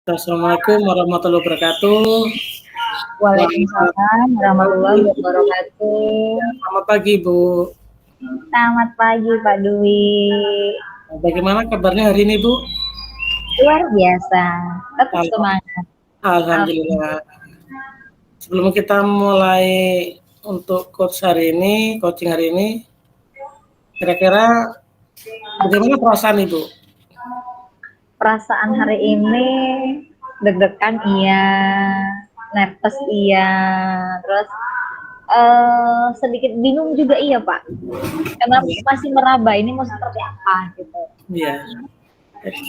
Assalamualaikum warahmatullahi wabarakatuh. Selamat Waalaikumsalam warahmatullahi pagi. wabarakatuh. Selamat pagi, Bu. Selamat pagi Pak Dwi. Bagaimana kabarnya hari ini, Bu? Luar biasa, tetap Al- semangat. Alhamdulillah. Sebelum kita mulai untuk coaching hari ini, kira-kira bagaimana perasaan Ibu? Perasaan hari ini deg-degan iya, nervous iya, terus sedikit bingung juga iya Pak. Karena masih meraba ini mau seperti apa gitu. Iya,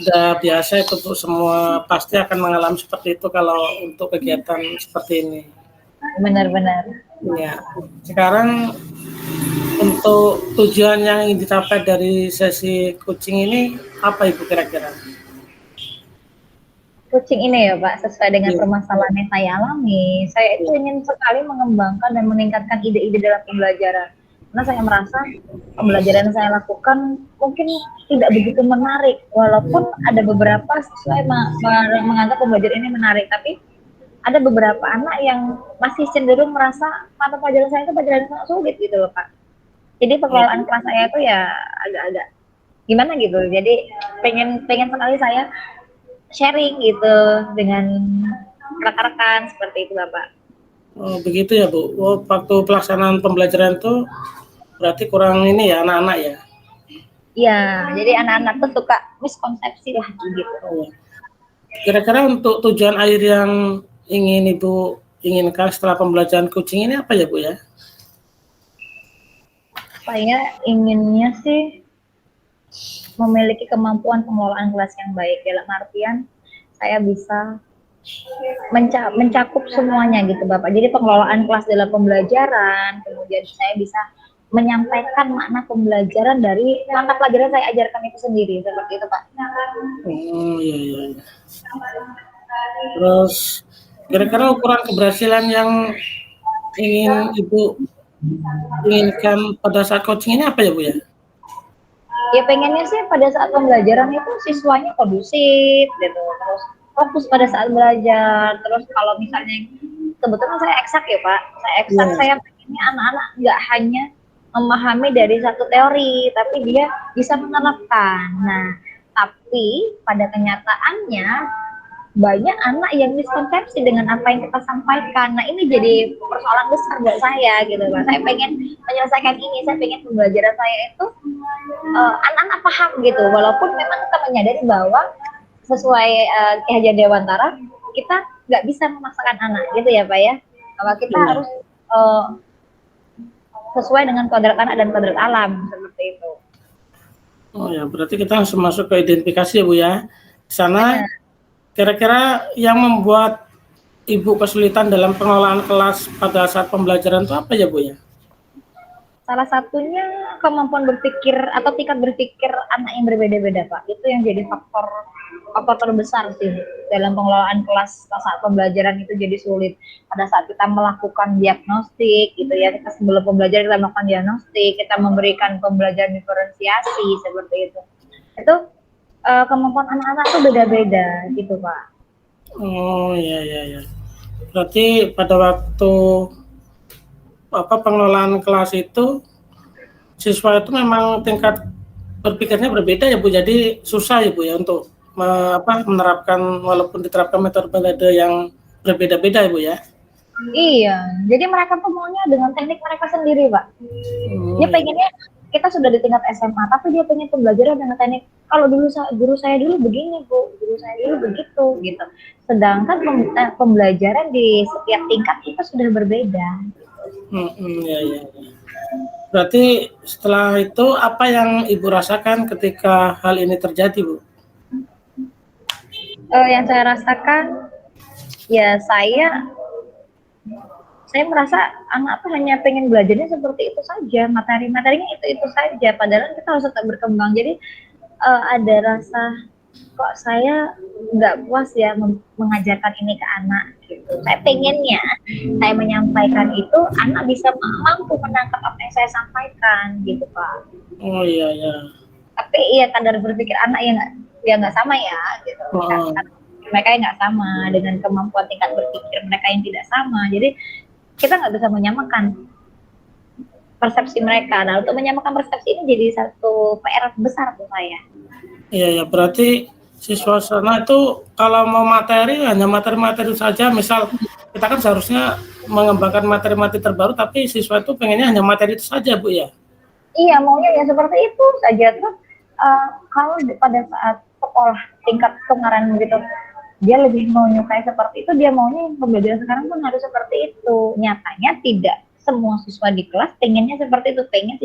sudah biasa itu Bu, semua pasti akan mengalami seperti itu kalau untuk kegiatan seperti ini. Benar-benar. Ya, sekarang untuk tujuan yang ingin dicapai dari sesi coaching ini apa Ibu kira-kira? Coaching ini ya Pak, sesuai dengan Ya. permasalahan yang saya alami, saya itu ingin sekali mengembangkan dan meningkatkan ide-ide dalam pembelajaran. Karena saya merasa pembelajaran yang saya lakukan mungkin tidak begitu menarik, walaupun ada beberapa saya menganggap pembelajaran ini menarik, tapi ada beberapa anak yang masih cenderung merasa mata pelajaran saya itu pelajaran yang sangat sulit gitu loh Pak. Jadi pengelolaan kelas saya itu ya agak-agak gimana gitu. Jadi pengen sekali saya sharing gitu dengan rekan-rekan seperti itu Bapak. Oh, begitu ya Bu. Oh, waktu pelaksanaan pembelajaran itu berarti kurang ini ya anak-anak ya. Iya, jadi anak-anak tuh suka miskonsepsi lah gitu. Oh. Kira-kira untuk tujuan akhir yang ingin Ibu inginkan setelah pembelajaran coaching ini apa ya Bu ya? Saya inginnya sih memiliki kemampuan pengelolaan kelas yang baik, dalam artian saya bisa mencakup semuanya gitu Bapak. Jadi pengelolaan kelas dalam pembelajaran, kemudian saya bisa menyampaikan makna pembelajaran dari mata pelajaran saya ajarkan itu sendiri, seperti itu Pak. Oh iya iya. Terus kira-kira ukuran keberhasilan yang ingin Ibu inginkan pada saat coaching ini apa ya Bu ya? Ya pengennya sih pada saat pembelajaran itu siswanya kondusif gitu, terus fokus pada saat belajar. Terus kalau misalnya kebetulan saya eksak ya Pak, Ya. saya pengennya anak-anak nggak hanya memahami dari satu teori, tapi dia bisa menerapkan. Nah, tapi pada kenyataannya banyak anak yang miskonsepsi dengan apa yang kita sampaikan. Nah, ini jadi persoalan besar buat saya gitu Pak. Saya pengen menyelesaikan ini, saya pengen pembelajaran saya itu anak-anak paham gitu, walaupun memang kita menyadari bahwa sesuai Ki Hajar Dewantara kita nggak bisa memaksakan anak gitu ya Pak ya, bahwa kita harus sesuai dengan kodrat anak dan kodrat alam seperti itu. Oh ya, berarti kita langsung masuk ke identifikasi ya Bu ya. Di sana kira-kira yang membuat Ibu kesulitan dalam pengelolaan kelas pada saat pembelajaran itu apa ya Bu ya? Salah satunya kemampuan berpikir atau tingkat berpikir anak yang berbeda-beda Pak. Itu yang jadi faktor terbesar sih dalam pengelolaan kelas saat pembelajaran itu jadi sulit. Pada saat kita melakukan diagnostik gitu ya, kita sebelum pembelajaran kita melakukan diagnostik, kita memberikan pembelajaran diferensiasi seperti itu. Itu kemampuan anak-anak tuh beda-beda gitu Pak. Oh iya iya iya. Berarti pada waktu pengelolaan kelas itu siswa itu memang tingkat berpikirnya berbeda ya Bu. Jadi susah ya Bu ya untuk menerapkan walaupun diterapkan metode-metode yang berbeda-beda ya Bu ya. Iya, jadi mereka tuh maunya dengan teknik mereka sendiri, Pak. Dia pengennya kita sudah di tingkat SMA, tapi dia pengen pembelajaran dengan teknik. Kalau dulu guru saya dulu begini, Bu, guru saya dulu begitu, gitu. Sedangkan pembelajaran di setiap tingkat itu sudah berbeda. Ya, ya. Berarti setelah itu apa yang Ibu rasakan ketika hal ini terjadi, Bu? Yang saya rasakan, ya saya merasa anak tuh hanya pengen belajarnya seperti itu saja, materi-materinya itu saja, padahal kita harus tetap berkembang. Jadi ada rasa kok saya nggak puas ya mengajarkan ini ke anak gitu. Saya pengennya saya menyampaikan itu anak bisa mampu menangkap apa yang saya sampaikan gitu Pak. Oh iya ya. Tapi iya kadar berpikir anak yang nggak sama ya gitu. mereka yang nggak sama, dengan kemampuan tingkat berpikir mereka yang tidak sama. Jadi kita nggak bisa menyamakan persepsi mereka. Nah, untuk menyamakan persepsi ini jadi satu PR besar buat saya. Iya ya, berarti siswa sana itu kalau mau materi hanya materi-materi saja. Misal kita kan seharusnya mengembangkan materi-materi terbaru, tapi siswa itu pengennya hanya materi itu saja, Bu ya. Iya, maunya ya seperti itu saja. Terus kalau pada saat sekolah tingkat kemarin gitu, dia lebih mau nyukai seperti itu, dia maunya pembelajaran sekarang pun harus seperti itu. Nyatanya tidak semua siswa di kelas pengennya seperti itu. Pengen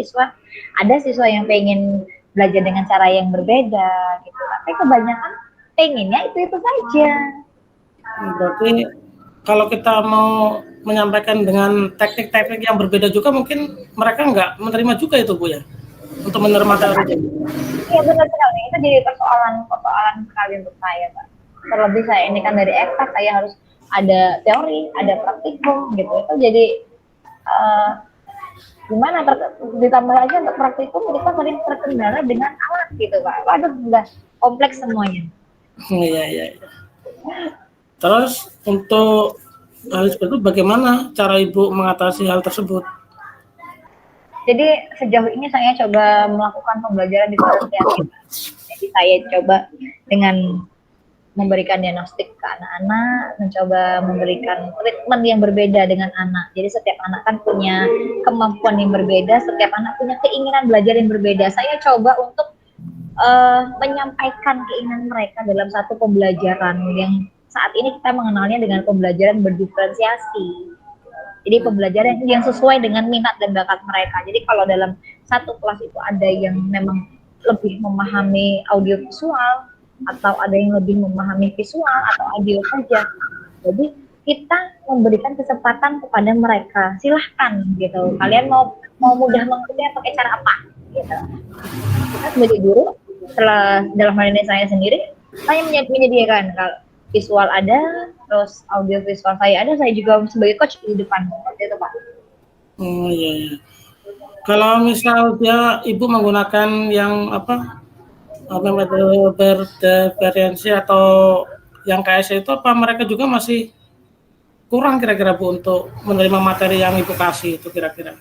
ada siswa yang pengen belajar dengan cara yang berbeda gitu. Tapi kebanyakan pengennya itu saja. Berarti kalau kita mau menyampaikan dengan teknik-teknik yang berbeda juga, mungkin mereka nggak menerima juga itu, Bu ya, untuk menerima teori. Iya benar sekali, itu jadi persoalan sekali untuk saya, Pak. Terlebih saya ini kan dari eksak, saya harus ada teori, ada praktikum gitu. Itu jadi gimana ditambah lagi untuk praktikum kita sering terkendala dengan alat gitu, Pak. Waduh, udah kompleks semuanya. Iya. Terus untuk hal seperti itu bagaimana cara Ibu mengatasi hal tersebut? Jadi sejauh ini saya coba melakukan pembelajaran diferensiasi. Jadi saya coba dengan memberikan diagnostik ke anak-anak, mencoba memberikan treatment yang berbeda dengan anak. Jadi setiap anak kan punya kemampuan yang berbeda, setiap anak punya keinginan belajar yang berbeda. Saya coba untuk menyampaikan keinginan mereka dalam satu pembelajaran yang saat ini kita mengenalnya dengan pembelajaran berdiferensiasi. Jadi pembelajaran yang sesuai dengan minat dan bakat mereka. Jadi kalau dalam satu kelas itu ada yang memang lebih memahami audiovisual, atau ada yang lebih memahami visual atau audio saja. Jadi kita memberikan kesempatan kepada mereka. Silahkan gitu. Kalian mau mudah mengikuti pakai cara apa? Gitu. Kita sebagai guru, dalam hal ini saya sendiri, saya menyediakan kalau visual ada, terus audio visual saya ada, saya juga sebagai coach di depan seperti itu, Pak. Oh iya. Kalau misal Ibu menggunakan yang metode berdiferensi atau yang KS itu, apa mereka juga masih kurang kira-kira Bu untuk menerima materi yang Ibu kasih itu kira-kira?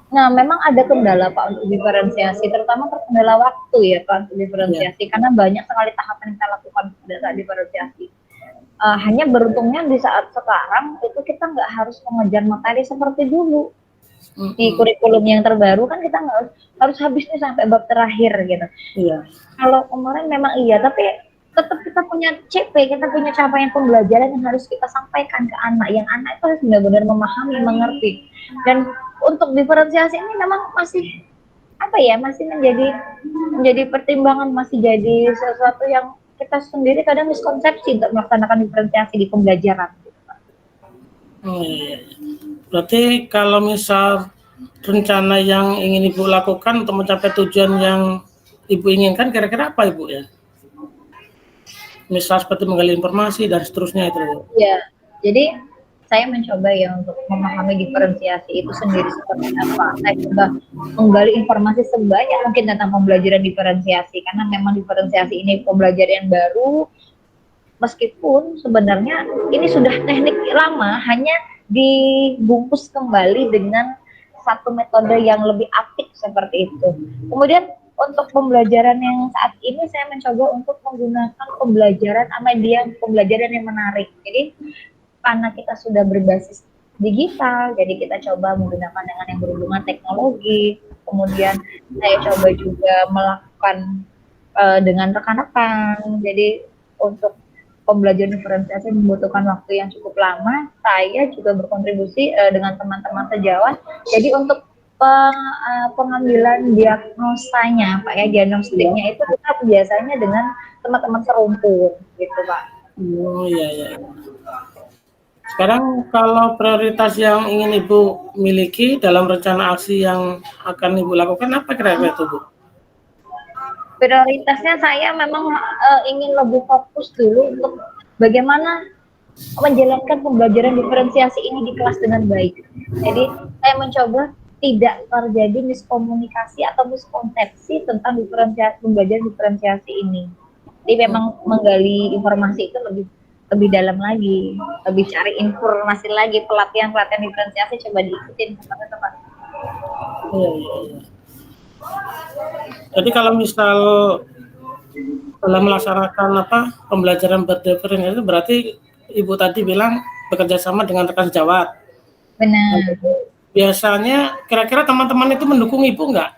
Nah, memang ada kendala Pak untuk diferensiasi, terutama kendala waktu ya Pak untuk diferensiasi, karena banyak sekali tahapan yang kita lakukan pada saat diferensiasi. Hanya beruntungnya di saat sekarang itu kita nggak harus mengejar materi seperti dulu. Di kurikulum yang terbaru kan kita nggak harus habisnya sampai bab terakhir gitu. Iya. Kalau kemarin memang iya, tapi tetap kita punya CP, kita punya capaian pembelajaran yang harus kita sampaikan ke anak, yang anak itu harus benar-benar memahami, mengerti. Dan untuk diferensiasi ini memang masih masih menjadi pertimbangan, masih jadi sesuatu yang kita sendiri kadang miskonsepsi untuk melaksanakan diferensiasi di pembelajaran. Berarti kalau misal rencana yang ingin Ibu lakukan untuk mencapai tujuan yang Ibu inginkan, kira-kira apa Ibu ya? Misal seperti menggali informasi dan seterusnya itu. Ya, jadi saya mencoba ya untuk memahami diferensiasi itu sendiri seperti apa. Saya coba menggali informasi sebanyak mungkin tentang pembelajaran diferensiasi, karena memang diferensiasi ini pembelajaran yang baru, meskipun sebenarnya ini sudah teknik lama, hanya dibungkus kembali dengan satu metode yang lebih apik seperti itu. Kemudian untuk pembelajaran yang saat ini saya mencoba untuk menggunakan pembelajaran yang menarik. Jadi karena kita sudah berbasis digital, jadi kita coba menggunakan dengan yang berhubungan teknologi. Kemudian saya coba juga melakukan dengan rekan-rekan. Jadi untuk pembelajaran diferensiasi membutuhkan waktu yang cukup lama. Saya juga berkontribusi dengan teman-teman sejawat. Jadi untuk pengambilan diagnosanya, Pak ya, diagnostiknya itu kita biasanya dengan teman-teman serumpun, gitu Pak. Oh iya. Sekarang kalau prioritas yang ingin Ibu miliki dalam rencana aksi yang akan Ibu lakukan, apa kira-kira itu Bu? Prioritasnya saya memang ingin lebih fokus dulu untuk bagaimana menjalankan pembelajaran diferensiasi ini di kelas dengan baik. Jadi saya mencoba tidak terjadi miskomunikasi atau miskonsepsi tentang pembelajaran diferensiasi ini. Jadi memang menggali informasi itu lebih lebih dalam lagi, lebih cari informasi lagi, pelatihan-pelatihan diferensiasi coba diikutin seperti itu Pak. Iya, iya, iya. Jadi kalau misal dalam melaksanakan pembelajaran berdiferensiasi itu berarti Ibu tadi bilang bekerja sama dengan rekan sejawat. Nah, Benar. biasanya kira-kira teman-teman itu mendukung Ibu nggak?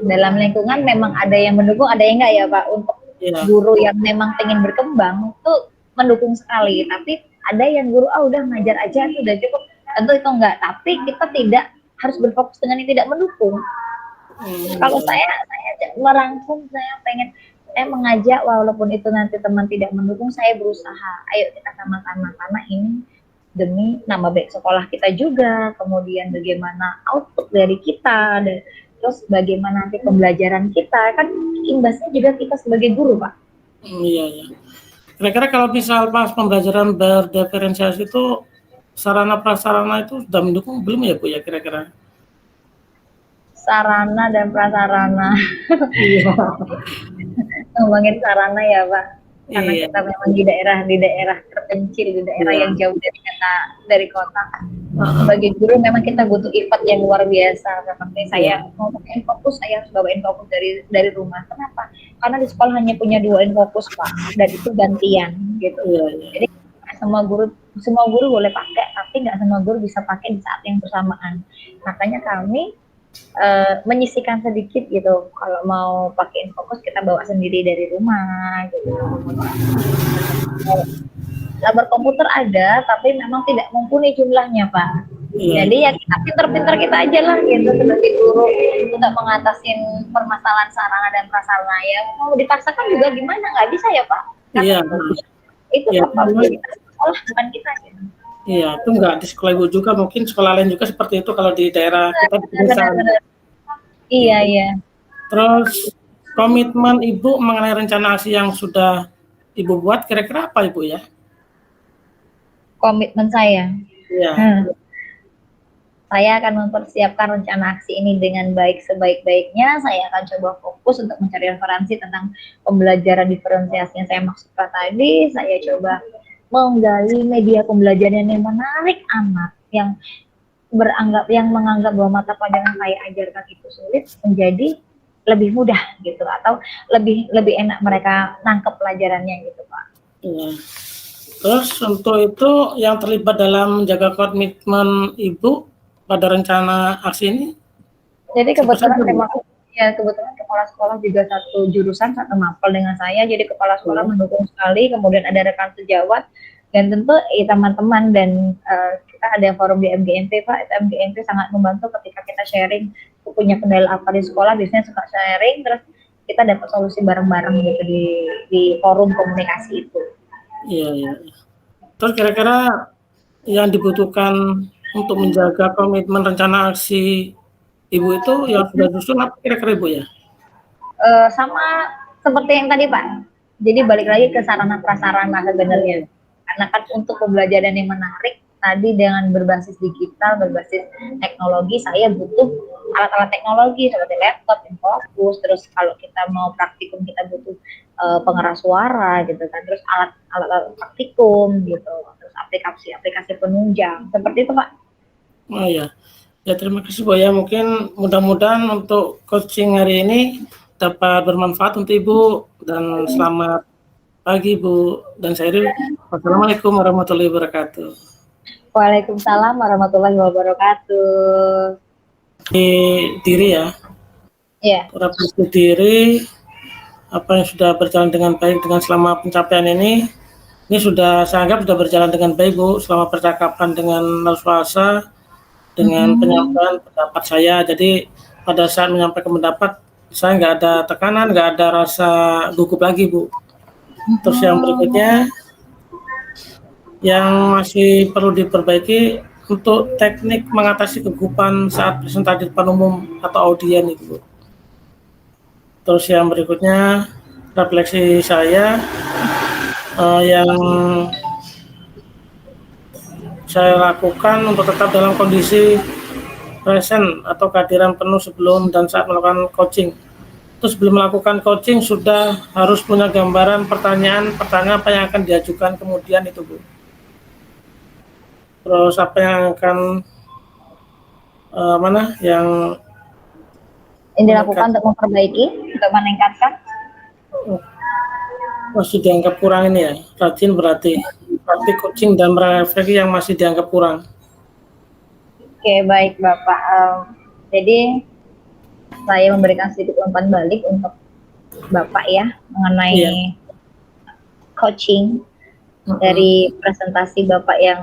Dalam lingkungan memang ada yang mendukung, ada yang enggak ya Pak. Untuk Iya. guru yang memang pengen berkembang itu mendukung sekali, tapi ada yang guru udah ngajar aja itu udah cukup, tentu itu enggak, tapi kita tidak harus berfokus dengan yang tidak mendukung. Kalau saya merangkum, saya pengen saya mengajak walaupun itu nanti teman tidak mendukung, saya berusaha ayo kita sama-sama karena ini demi nama baik sekolah kita juga, kemudian bagaimana output dari kita, dan terus bagaimana nanti pembelajaran kita, kan imbasnya juga kita sebagai guru Pak. Iya, iya. Kira-kira kalau misal pas pembelajaran berdiferensiasi itu sarana prasarana itu sudah mendukung belum ya Bu ya kira-kira? Sarana dan prasarana. Iya. Ngomongin sarana ya Pak, karena Iya. kita memang di daerah terpencil, di daerah yang jauh dari kota. Sebagai guru memang kita butuh effort yang luar biasa. Seperti saya mau pakai fokus, saya harus bawa fokus dari rumah. Kenapa? Karena di sekolah hanya punya 2 fokus Pak, dan itu gantian gitu. Iya, iya. Jadi semua guru boleh pakai, tapi nggak semua guru bisa pakai di saat yang bersamaan. Makanya kami menyisihkan sedikit gitu, kalau mau pakai fokus kita bawa sendiri dari rumah gitu. Labar komputer ada, tapi memang tidak mumpuni jumlahnya Pak. Iya. Jadi ya kita pinter-pinter kita aja lah gitu sebagai guru untuk mengatasin permasalahan sarana dan prasarana. Ya mau dipaksakan juga gimana, nggak bisa ya Pak. Iya. Itu Iya, kapabilitas sekolah bukan kita gitu. Iya, itu nggak di sekolah Ibu juga, mungkin sekolah lain juga seperti itu kalau di daerah kita di pedesaan. Iya, iya. Terus komitmen Ibu mengenai rencana aksi yang sudah Ibu buat kira-kira apa Ibu ya? Komitmen saya. Iya. Saya akan mempersiapkan rencana aksi ini dengan baik sebaik-baiknya. Saya akan coba fokus untuk mencari referensi tentang pembelajaran diferensiasi yang saya maksudkan tadi. Saya coba menggali media pembelajaran yang menarik anak, yang menganggap bahwa mata pelajaran saya ajarkan itu sulit menjadi lebih mudah gitu, atau lebih enak mereka nangkep pelajarannya gitu Pak. Iya. Terus untuk itu yang terlibat dalam menjaga komitmen Ibu pada rencana aksi ini? Jadi kebetulan kebetulan kepala sekolah juga satu jurusan, satu mapel dengan saya. Jadi kepala sekolah mendukung sekali. Kemudian ada rekan sejawat dan tentu teman-teman, dan kita ada forum di MGMP Pak. MGMP sangat membantu ketika kita sharing punya kendala apa di sekolah, biasanya suka sharing terus kita dapat solusi bareng-bareng gitu di forum komunikasi itu. Iya, iya. Terus kira-kira yang dibutuhkan untuk menjaga komitmen rencana aksi Ibu itu yang sudah disusun apa kira-kira Ibu ya? Sama seperti yang tadi Pak. Jadi balik lagi ke sarana prasarana sebenarnya. Karena kan untuk pembelajaran yang menarik tadi dengan berbasis digital, berbasis teknologi, saya butuh alat-alat teknologi seperti laptop, infocus, terus kalau kita mau praktikum kita butuh pengeras suara gitu kan, terus alat praktikum gitu, terus aplikasi penunjang, seperti itu Pak. Oh ya, ya terima kasih Bu ya. Mungkin mudah-mudahan untuk coaching hari ini dapat bermanfaat untuk Ibu, dan selamat pagi Bu dan Sairil. Wassalamualaikum warahmatullahi wabarakatuh. Waalaikumsalam warahmatullahi wabarakatuh. Di diri ya. Iya. Perbaiki diri, apa yang sudah berjalan dengan baik dengan selama pencapaian ini sudah saya anggap sudah berjalan dengan baik Bu, selama percakapan dengan narasumber, dengan penyampaian pendapat saya. Jadi pada saat menyampaikan pendapat saya nggak ada tekanan, nggak ada rasa gugup lagi Bu. Terus yang berikutnya yang masih perlu diperbaiki untuk teknik mengatasi kegugupan saat presentasi depan umum atau audien itu Bu. Terus yang berikutnya refleksi saya yang saya lakukan untuk tetap dalam kondisi present atau kehadiran penuh sebelum dan saat melakukan coaching. Terus sebelum melakukan coaching sudah harus punya gambaran pertanyaan apa yang akan diajukan kemudian itu Bu. Terus apa yang akan yang dilakukan untuk memperbaiki, untuk meningkatkan. masih dianggap kurang ini ya, rajin berarti praktik coaching dan refleksi yang masih dianggap kurang. Oke, baik Bapak. Jadi saya memberikan sedikit umpan balik untuk Bapak ya mengenai coaching dari presentasi Bapak yang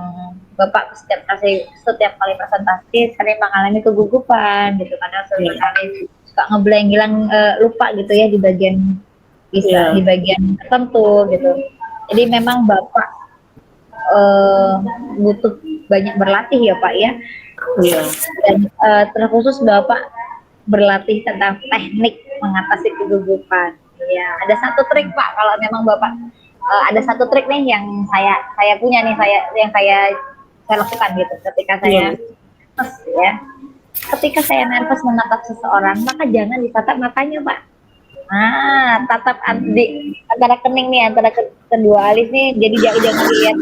Bapak setiap kali presentasi sering mengalami kegugupan gitu, kadang seringkali suka ngeblank, hilang, lupa gitu ya di bagian di bagian tertentu gitu. Jadi memang Bapak butuh banyak berlatih ya Pak ya. Dan terkhusus Bapak berlatih tentang teknik mengatasi kegugupan. Ya, ada satu trik Pak, kalau memang Bapak ada satu trik nih yang saya punya nih, saya lakukan gitu ketika saya nervous ya. Ketika saya nervous menatap seseorang, maka jangan ditatap matanya Pak. Nah, tatap antara kening nih, antara kedua alis nih, jadi jangan dilihat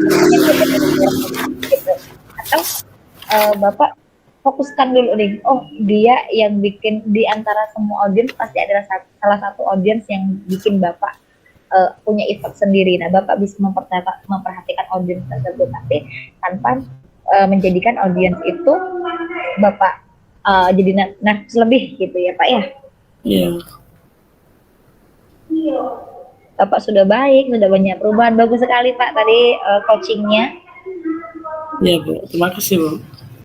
gitu. Atau Bapak fokuskan dulu nih, oh dia yang bikin, di antara semua audiens pasti ada salah satu audiens yang bikin Bapak punya effort sendiri. Nah, Bapak bisa memperhatikan audiens tersebut, tapi tanpa menjadikan audiens itu Bapak jadi nervous lebih gitu ya Pak ya. Iya. Bapak sudah baik, sudah banyak perubahan, bagus sekali Pak tadi coachingnya. Iya Bu, terima kasih Bu.